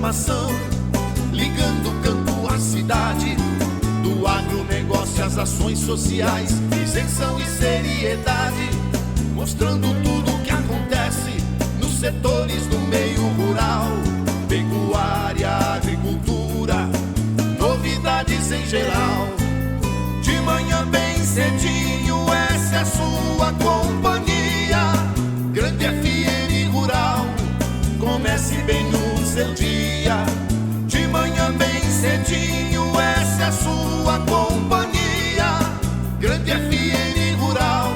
informação, ligando o campo à cidade. Do agronegócio às ações sociais, isenção e seriedade, mostrando tudo o que acontece nos setores do meio rural, pecuária, agricultura, novidades em geral. De manhã bem cedinho, essa é a sua companhia. Grande FM Rural, comece bem no seu dia. De manhã bem cedinho, essa é a sua companhia. Grande FM Rural,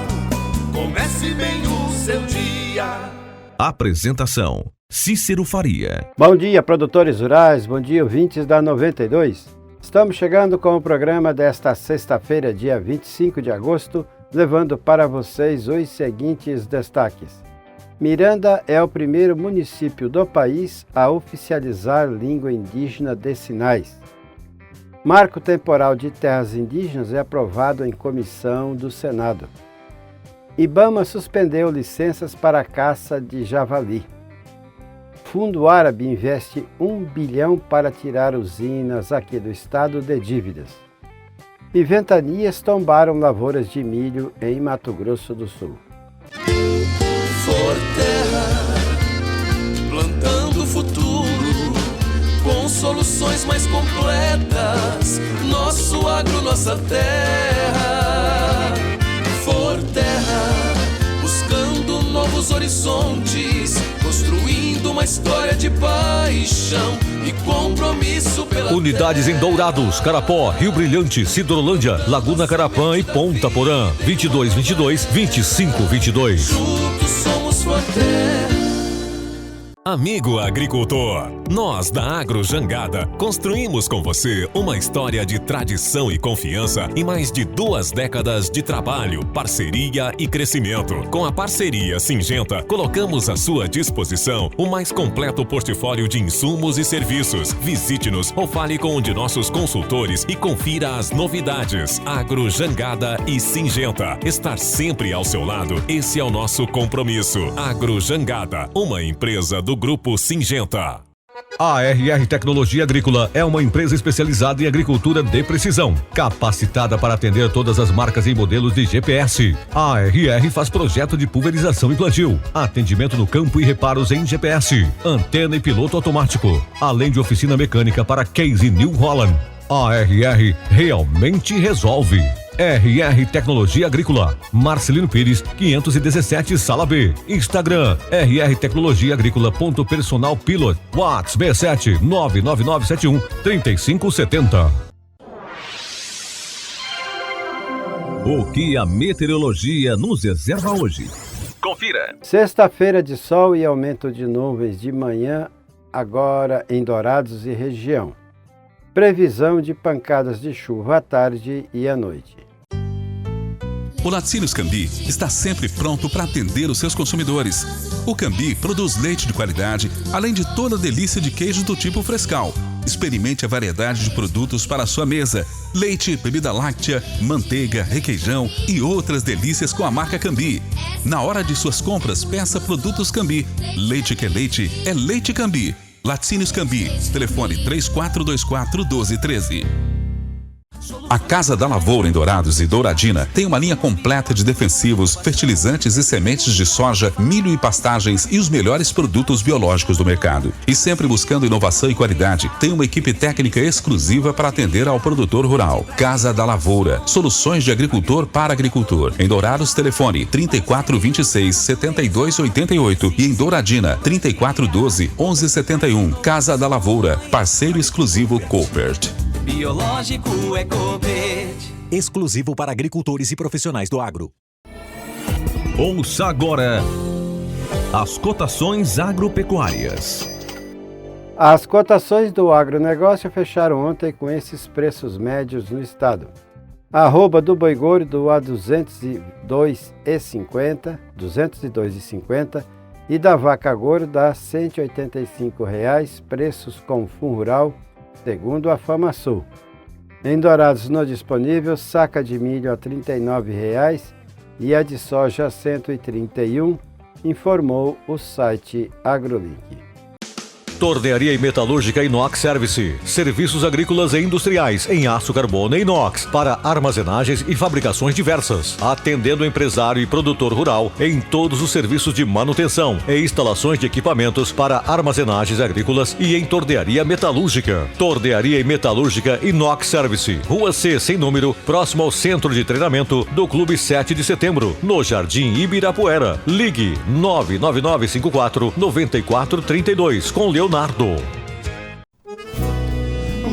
comece bem o seu dia. Apresentação: Cícero Faria. Bom dia, produtores rurais, bom dia, ouvintes da 92. Estamos chegando com o programa desta sexta-feira, dia 25 de agosto, levando para vocês os seguintes destaques. Miranda é o primeiro município do país a oficializar língua indígena de sinais. Marco temporal de terras indígenas é aprovado em comissão do Senado. IBAMA suspendeu licenças para a caça de javali. Fundo Árabe investe 1 bilhão para tirar usinas aqui do estado de dívidas. E ventanias tombaram lavouras de milho em Mato Grosso do Sul. Forterra, plantando o futuro, com soluções mais completas, nosso agro, nossa terra. Forterra, buscando novos horizontes, construindo uma história de paixão e compromisso pela Unidades em Dourados, Carapó, Rio Brilhante, Sidrolândia, Laguna Carapã e Ponta Porã. 2222-2522. Juntos somos Forterra. Amigo agricultor, nós da Agro Jangada construímos com você uma história de tradição e confiança em mais de 2 décadas de trabalho, parceria e crescimento. Com a parceria Singenta, colocamos à sua disposição o mais completo portfólio de insumos e serviços. Visite-nos ou fale com um de nossos consultores e confira as novidades. Agro Jangada e Singenta, estar sempre ao seu lado, esse é o nosso compromisso. Agro Jangada, uma empresa do Grupo Singenta. A RR Tecnologia Agrícola é uma empresa especializada em agricultura de precisão, capacitada para atender todas as marcas e modelos de GPS. A RR faz projeto de pulverização e plantio, atendimento no campo e reparos em GPS, antena e piloto automático, além de oficina mecânica para Case New Holland. A RR realmente resolve. RR Tecnologia Agrícola, Marcelino Pires, 517, Sala B. Instagram, RR Tecnologia Agrícola. Personal Pilot, WhatsApp B7 99971 3570. O que a meteorologia nos reserva hoje? Confira. Sexta-feira de sol e aumento de nuvens de manhã, agora em Dourados e região. Previsão de pancadas de chuva à tarde e à noite. O Laticínios Cambi está sempre pronto para atender os seus consumidores. O Cambi produz leite de qualidade, além de toda a delícia de queijo do tipo frescal. Experimente a variedade de produtos para a sua mesa. Leite, bebida láctea, manteiga, requeijão e outras delícias com a marca Cambi. Na hora de suas compras, peça produtos Cambi. Leite que é Leite Cambi. Laticínios Cambi. Telefone 3424-1213. A Casa da Lavoura em Dourados e Douradina tem uma linha completa de defensivos, fertilizantes e sementes de soja, milho e pastagens e os melhores produtos biológicos do mercado. E sempre buscando inovação e qualidade, tem uma equipe técnica exclusiva para atender ao produtor rural. Casa da Lavoura, soluções de agricultor para agricultor. Em Dourados, telefone 3426-7288 e em Douradina, 3412-1171. Casa da Lavoura, parceiro exclusivo Coopert. Biológico é Coopert. Exclusivo para agricultores e profissionais do agro. Ouça agora as cotações agropecuárias. As cotações do agronegócio fecharam ontem com esses preços médios no estado. A arroba do boi gordo a R$ 202,50 e da vaca gorda a R$ 185, preços com fundo rural, segundo a FamaSul. Em Dourados no disponível, saca de milho a R$ 39,00 e a de soja a R$ 131, informou o site AgroLink. Tornearia e Metalúrgica Inox Service. Serviços agrícolas e industriais em aço carbono e inox para armazenagens e fabricações diversas. Atendendo empresário e produtor rural em todos os serviços de manutenção e instalações de equipamentos para armazenagens agrícolas e em tornearia metalúrgica. Tornearia e Metalúrgica Inox Service. Rua C, sem número, próximo ao Centro de Treinamento do Clube 7 de Setembro, no Jardim Ibirapuera. Ligue 99954-9432 com Leonardo. O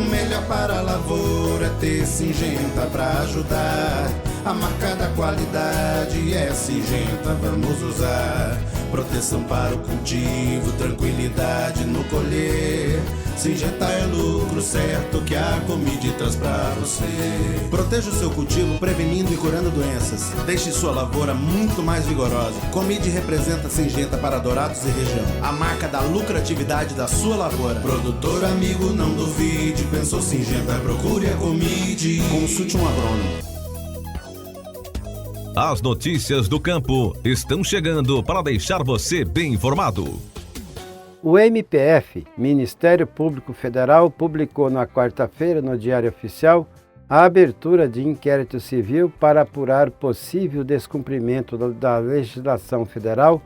melhor para a lavoura é ter Syngenta pra ajudar. A marca da qualidade é Syngenta, vamos usar. Proteção para o cultivo, tranquilidade no colher. Syngenta é lucro certo que a Comid traz pra você. Proteja o seu cultivo prevenindo e curando doenças. Deixe sua lavoura muito mais vigorosa. Comid representa Syngenta para Dourados e região. A marca da lucratividade da sua lavoura. Produtor amigo, não duvide. Pensou Syngenta, procure a Comid. Consulte um agrônomo. As notícias do campo estão chegando para deixar você bem informado. O MPF, Ministério Público Federal, publicou na quarta-feira no Diário Oficial a abertura de inquérito civil para apurar possível descumprimento da legislação federal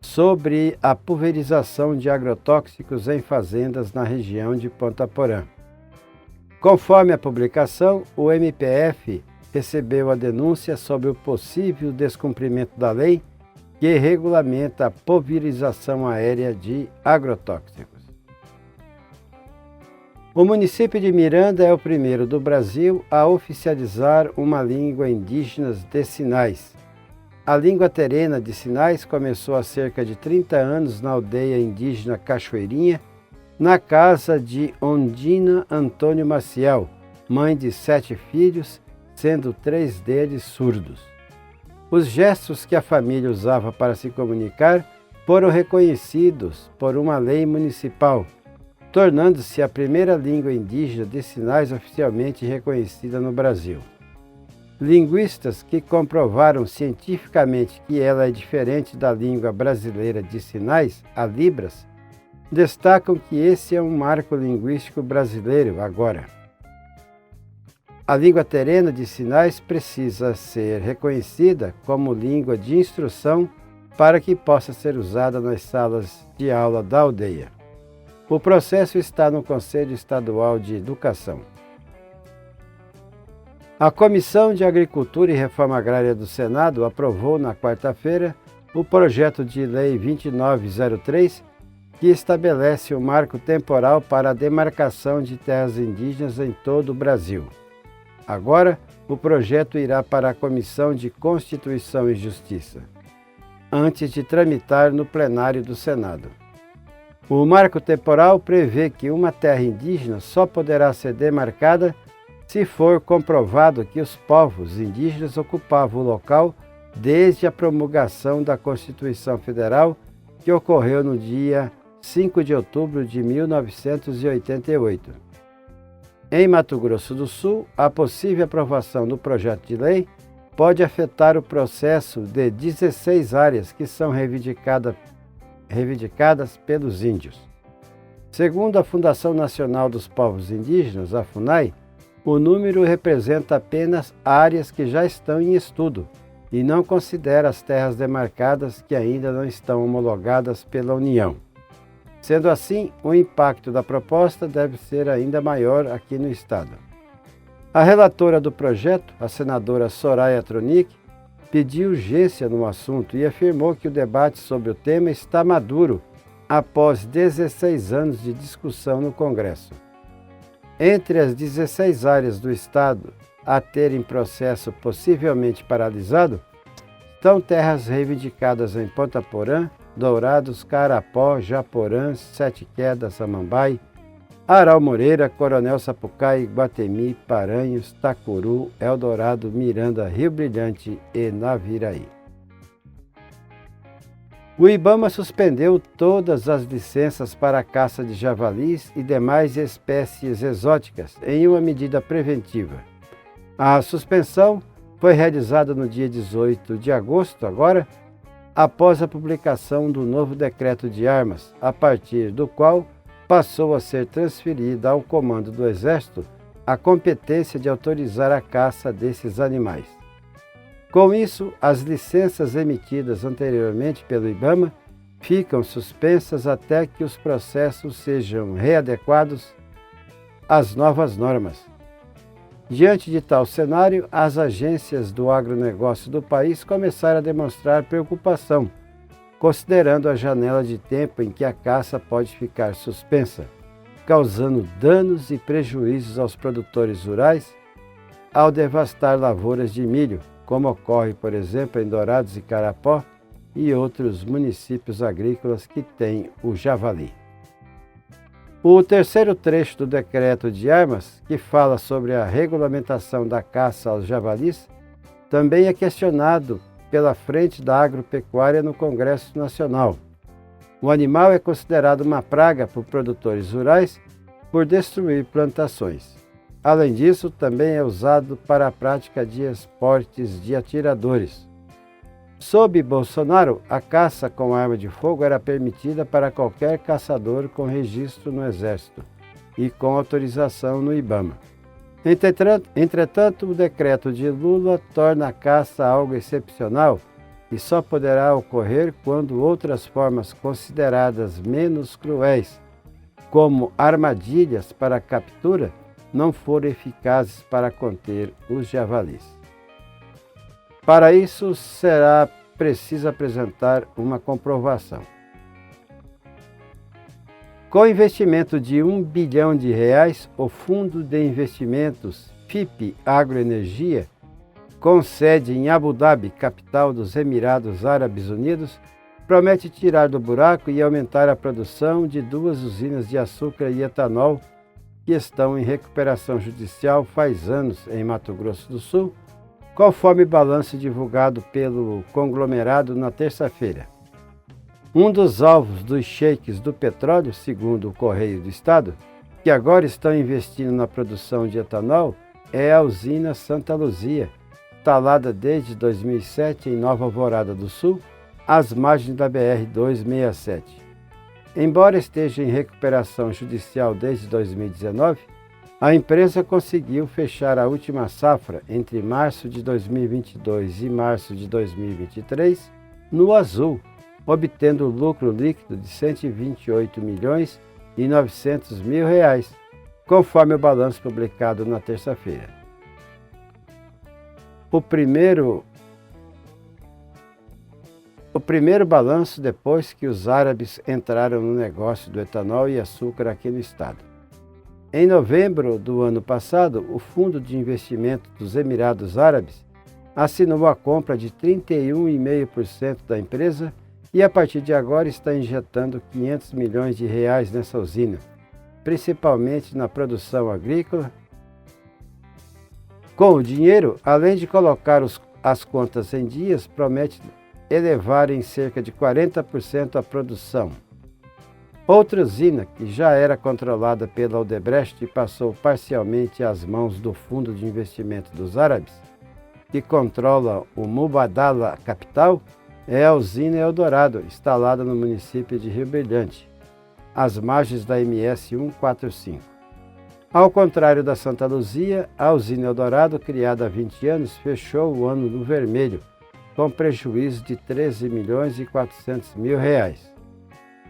sobre a pulverização de agrotóxicos em fazendas na região de Ponta Porã. Conforme a publicação, o MPF recebeu a denúncia sobre o possível descumprimento da lei que regulamenta a pulverização aérea de agrotóxicos. O município de Miranda é o primeiro do Brasil a oficializar uma língua indígena de sinais. A língua terena de sinais começou há cerca de 30 anos na aldeia indígena Cachoeirinha, na casa de Ondina Antônio Maciel, mãe de 7 filhos, sendo 3 deles surdos. Os gestos que a família usava para se comunicar foram reconhecidos por uma lei municipal, tornando-se a primeira língua indígena de sinais oficialmente reconhecida no Brasil. Linguistas que comprovaram cientificamente que ela é diferente da língua brasileira de sinais, a Libras, destacam que esse é um marco linguístico brasileiro agora. A língua terena de sinais precisa ser reconhecida como língua de instrução para que possa ser usada nas salas de aula da aldeia. O processo está no Conselho Estadual de Educação. A Comissão de Agricultura e Reforma Agrária do Senado aprovou na quarta-feira o projeto de lei 2903, que estabelece o marco temporal para a demarcação de terras indígenas em todo o Brasil. Agora, o projeto irá para a Comissão de Constituição e Justiça, antes de tramitar no plenário do Senado. O marco temporal prevê que uma terra indígena só poderá ser demarcada se for comprovado que os povos indígenas ocupavam o local desde a promulgação da Constituição Federal, que ocorreu no dia 5 de outubro de 1988. Em Mato Grosso do Sul, a possível aprovação do projeto de lei pode afetar o processo de 16 áreas que são reivindicadas pelos índios. Segundo a Fundação Nacional dos Povos Indígenas, a FUNAI, o número representa apenas áreas que já estão em estudo e não considera as terras demarcadas que ainda não estão homologadas pela União. Sendo assim, o impacto da proposta deve ser ainda maior aqui no estado. A relatora do projeto, a senadora Soraya Tronic, pediu urgência no assunto e afirmou que o debate sobre o tema está maduro após 16 anos de discussão no Congresso. Entre as 16 áreas do estado a terem processo possivelmente paralisado, estão terras reivindicadas em Ponta Porã, Dourados, Carapó, Japorã, Sete Quedas, Samambaia, Aral Moreira, Coronel Sapucaí, Guatemi, Paranhos, Tacuru, Eldorado, Miranda, Rio Brilhante e Naviraí. O IBAMA suspendeu todas as licenças para a caça de javalis e demais espécies exóticas em uma medida preventiva. A suspensão foi realizada no dia 18 de agosto, após a publicação do novo decreto de armas, a partir do qual passou a ser transferida ao comando do Exército a competência de autorizar a caça desses animais. Com isso, as licenças emitidas anteriormente pelo IBAMA ficam suspensas até que os processos sejam readequados às novas normas. Diante de tal cenário, as agências do agronegócio do país começaram a demonstrar preocupação, considerando a janela de tempo em que a caça pode ficar suspensa, causando danos e prejuízos aos produtores rurais ao devastar lavouras de milho, como ocorre, por exemplo, em Dourados e Carapó e outros municípios agrícolas que têm o javali. O terceiro trecho do decreto de armas, que fala sobre a regulamentação da caça aos javalis, também é questionado pela Frente da Agropecuária no Congresso Nacional. O animal é considerado uma praga por produtores rurais por destruir plantações. Além disso, também é usado para a prática de esportes de atiradores. Sob Bolsonaro, a caça com arma de fogo era permitida para qualquer caçador com registro no Exército e com autorização no IBAMA. Entretanto, o decreto de Lula torna a caça algo excepcional e só poderá ocorrer quando outras formas consideradas menos cruéis, como armadilhas para captura, não forem eficazes para conter os javalis. Para isso, será preciso apresentar uma comprovação. Com investimento de R$1 bilhão, o Fundo de Investimentos FIP Agroenergia, com sede em Abu Dhabi, capital dos Emirados Árabes Unidos, promete tirar do buraco e aumentar a produção de 2 usinas de açúcar e etanol que estão em recuperação judicial faz anos em Mato Grosso do Sul, conforme balanço divulgado pelo conglomerado na terça-feira. Um dos alvos dos sheiks do petróleo, segundo o Correio do Estado, que agora estão investindo na produção de etanol, é a usina Santa Luzia, instalada desde 2007 em Nova Alvorada do Sul, às margens da BR-267. Embora esteja em recuperação judicial desde 2019, a empresa conseguiu fechar a última safra entre março de 2022 e março de 2023 no azul, obtendo lucro líquido de R$ 128 milhões e 900 mil reais, conforme o balanço publicado na terça-feira. O primeiro balanço depois que os árabes entraram no negócio do etanol e açúcar aqui no estado. Em novembro do ano passado, o Fundo de Investimento dos Emirados Árabes assinou a compra de 31,5% da empresa e a partir de agora está injetando R$ 500 milhões nessa usina, principalmente na produção agrícola. Com o dinheiro, além de colocar as contas em dias, promete elevar em cerca de 40% a produção. Outra usina, que já era controlada pela Odebrecht e passou parcialmente às mãos do Fundo de Investimento dos Árabes, que controla o Mubadala Capital, é a usina Eldorado, instalada no município de Rio Brilhante, às margens da MS 145. Ao contrário da Santa Luzia, a usina Eldorado, criada há 20 anos, fechou o ano no vermelho, com prejuízo de R$ 13 milhões e 400 mil reais.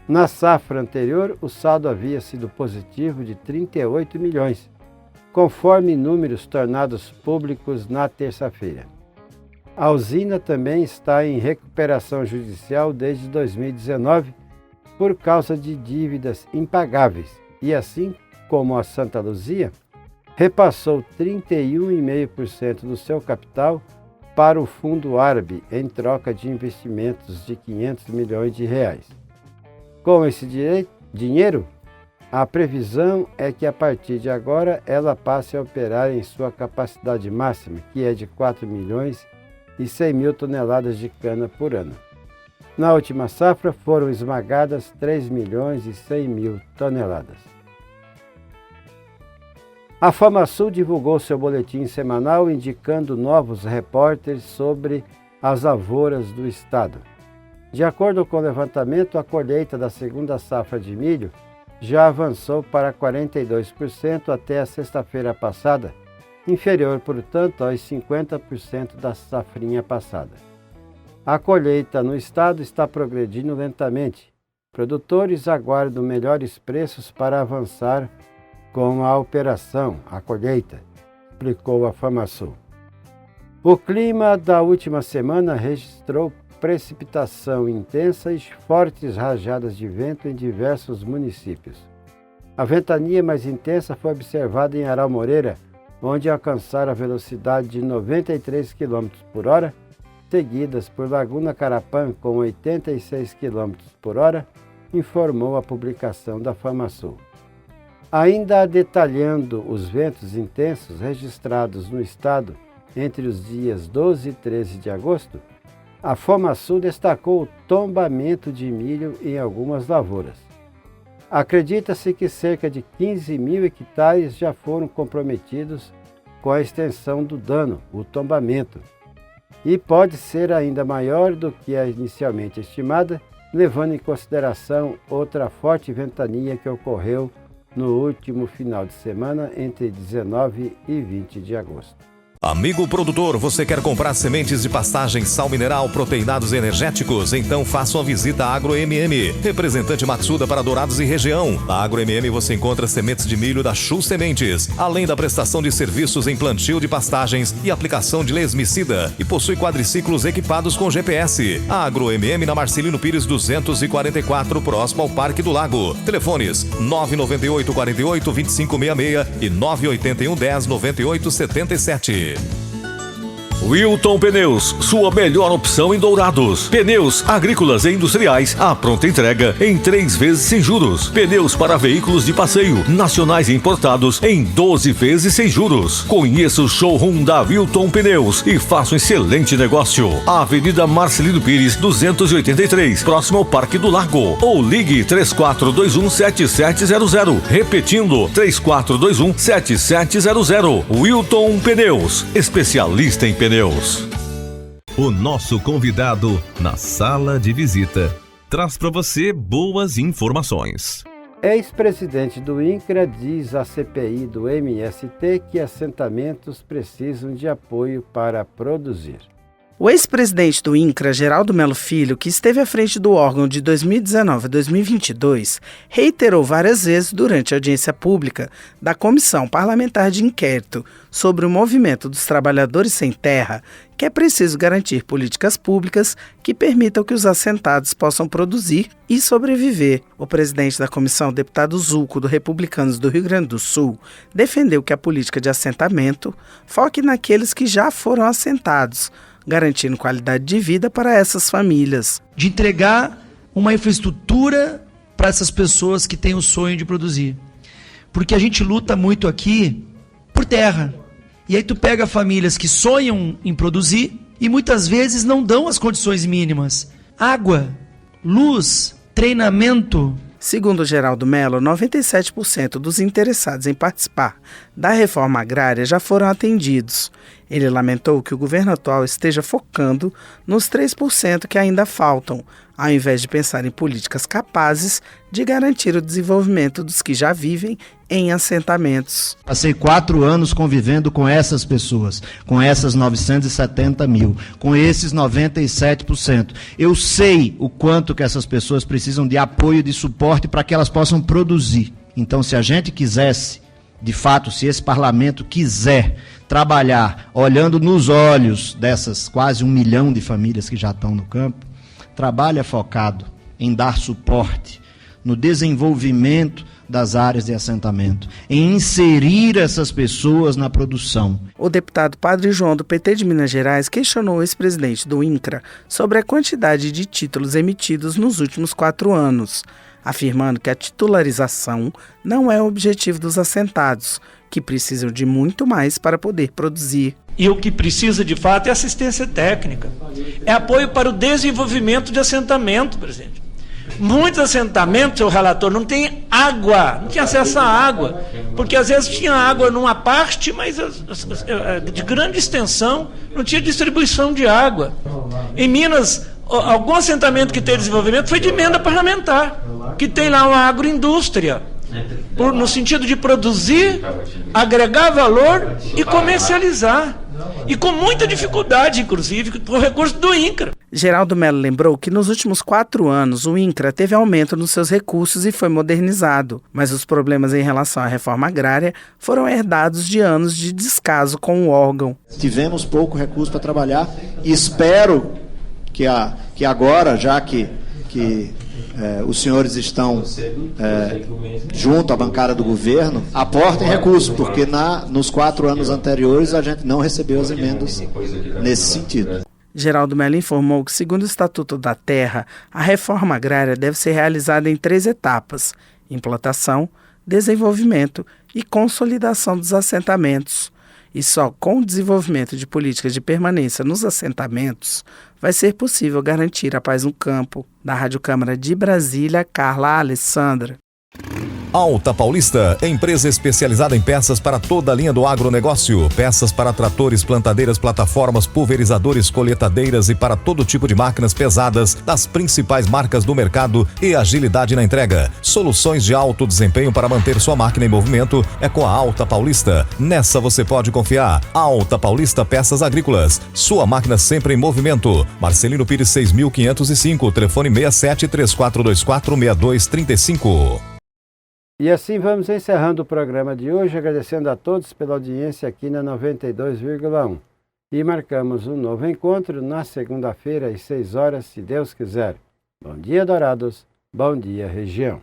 Na safra anterior, o saldo havia sido positivo de 38 milhões, conforme números tornados públicos na terça-feira. A usina também está em recuperação judicial desde 2019 por causa de dívidas impagáveis e, assim como a Santa Luzia, repassou 31,5% do seu capital para o fundo árabe em troca de investimentos de R$ 500 milhões. Com esse dinheiro, a previsão é que a partir de agora ela passe a operar em sua capacidade máxima, que é de 4 milhões e 100 mil toneladas de cana por ano. Na última safra foram esmagadas 3 milhões e 100 mil toneladas. A FamaSul divulgou seu boletim semanal indicando novos repórteres sobre as lavouras do estado. De acordo com o levantamento, a colheita da segunda safra de milho já avançou para 42% até a sexta-feira passada, inferior, portanto, aos 50% da safrinha passada. A colheita no estado está progredindo lentamente. Produtores aguardam melhores preços para avançar com a operação, a colheita, explicou a FamaSul. O clima da última semana registrou precipitação intensa e fortes rajadas de vento em diversos municípios. A ventania mais intensa foi observada em Aral Moreira, onde alcançaram a velocidade de 93 km por hora, seguidas por Laguna Carapã com 86 km por hora, informou a publicação da FamaSul. Ainda detalhando os ventos intensos registrados no estado entre os dias 12 e 13 de agosto, a FamaSul destacou o tombamento de milho em algumas lavouras. Acredita-se que cerca de 15 mil hectares já foram comprometidos com a extensão do dano, o tombamento, e pode ser ainda maior do que a inicialmente estimada, levando em consideração outra forte ventania que ocorreu no último final de semana entre 19 e 20 de agosto. Amigo produtor, você quer comprar sementes de pastagem, sal mineral, proteinados energéticos? Então faça uma visita à AgroMM, representante Matsuda para Dourados e região. Na AgroMM você encontra sementes de milho da Chu Sementes, além da prestação de serviços em plantio de pastagens e aplicação de lesmicida, e possui quadriciclos equipados com GPS. A AgroMM na Marcelino Pires 244, próximo ao Parque do Lago. Telefones 998 48 2566 e 981 10 98 77. Wilton Pneus, sua melhor opção em Dourados. Pneus agrícolas e industriais à pronta entrega em 3 vezes sem juros. Pneus para veículos de passeio, nacionais e importados em 12 vezes sem juros. Conheça o showroom da Wilton Pneus e faça um excelente negócio. Avenida Marcelino Pires 283, próximo ao Parque do Lago. Ou ligue 3421-7700. Repetindo, 3421-7700. Wilton Pneus, especialista em pneus. O nosso convidado na sala de visita traz para você boas informações. Ex-presidente do INCRA diz à CPI do MST que assentamentos precisam de apoio para produzir. O ex-presidente do INCRA, Geraldo Melo Filho, que esteve à frente do órgão de 2019 a 2022, reiterou várias vezes durante a audiência pública da Comissão Parlamentar de Inquérito sobre o Movimento dos Trabalhadores Sem Terra que é preciso garantir políticas públicas que permitam que os assentados possam produzir e sobreviver. O presidente da comissão, deputado Zulco, do Republicanos do Rio Grande do Sul, defendeu que a política de assentamento foque naqueles que já foram assentados, garantindo qualidade de vida para essas famílias. De entregar uma infraestrutura para essas pessoas que têm o sonho de produzir. Porque a gente luta muito aqui por terra. E aí tu pega famílias que sonham em produzir e muitas vezes não dão as condições mínimas. Água, luz, treinamento. Segundo Geraldo Melo, 97% dos interessados em participar da reforma agrária já foram atendidos. Ele lamentou que o governo atual esteja focando nos 3% que ainda faltam, ao invés de pensar em políticas capazes de garantir o desenvolvimento dos que já vivem em assentamentos. Passei 4 anos convivendo com essas pessoas, com essas 970 mil, com esses 97%. Eu sei o quanto que essas pessoas precisam de apoio, de suporte para que elas possam produzir. Então, se a gente quisesse, de fato, se esse parlamento quiser trabalhar olhando nos olhos dessas quase 1 milhão de famílias que já estão no campo, trabalha focado em dar suporte no desenvolvimento das áreas de assentamento, em inserir essas pessoas na produção. O deputado Padre João, do PT de Minas Gerais, questionou o ex-presidente do INCRA sobre a quantidade de títulos emitidos nos últimos 4 anos, afirmando que a titularização não é o objetivo dos assentados, que precisam de muito mais para poder produzir. E o que precisa, de fato, é assistência técnica. É apoio para o desenvolvimento de assentamento, presidente. Muitos assentamentos, seu relator, não tem água, não tinha acesso à água, porque às vezes tinha água numa parte, mas de grande extensão, não tinha distribuição de água. Em Minas, algum assentamento que teve desenvolvimento foi de emenda parlamentar. que tem lá uma agroindústria, no sentido de produzir, agregar valor e comercializar. E com muita dificuldade, inclusive, por recurso do INCRA. Geraldo Mello lembrou que nos últimos 4 anos o INCRA teve aumento nos seus recursos e foi modernizado, mas os problemas em relação à reforma agrária foram herdados de anos de descaso com o órgão. Tivemos pouco recurso para trabalhar e espero que agora, já que os senhores estão junto à bancada do governo, aportem recursos, porque nos 4 anos anteriores a gente não recebeu as emendas nesse sentido. Geraldo Mello informou que, segundo o Estatuto da Terra, a reforma agrária deve ser realizada em 3 etapas: implantação, desenvolvimento e consolidação dos assentamentos. E só com o desenvolvimento de políticas de permanência nos assentamentos vai ser possível garantir a paz no campo. Da Rádio Câmara de Brasília, Carla Alessandra. Alta Paulista, empresa especializada em peças para toda a linha do agronegócio. Peças para tratores, plantadeiras, plataformas, pulverizadores, colheitadeiras e para todo tipo de máquinas pesadas das principais marcas do mercado e agilidade na entrega. Soluções de alto desempenho para manter sua máquina em movimento é com a Alta Paulista. Nessa você pode confiar. Alta Paulista Peças Agrícolas. Sua máquina sempre em movimento. Marcelino Pires 6505, telefone 6734246235. E assim vamos encerrando o programa de hoje, agradecendo a todos pela audiência aqui na 92,1. E marcamos um novo encontro na segunda-feira às 6 horas, se Deus quiser. Bom dia, Dourados. Bom dia, região.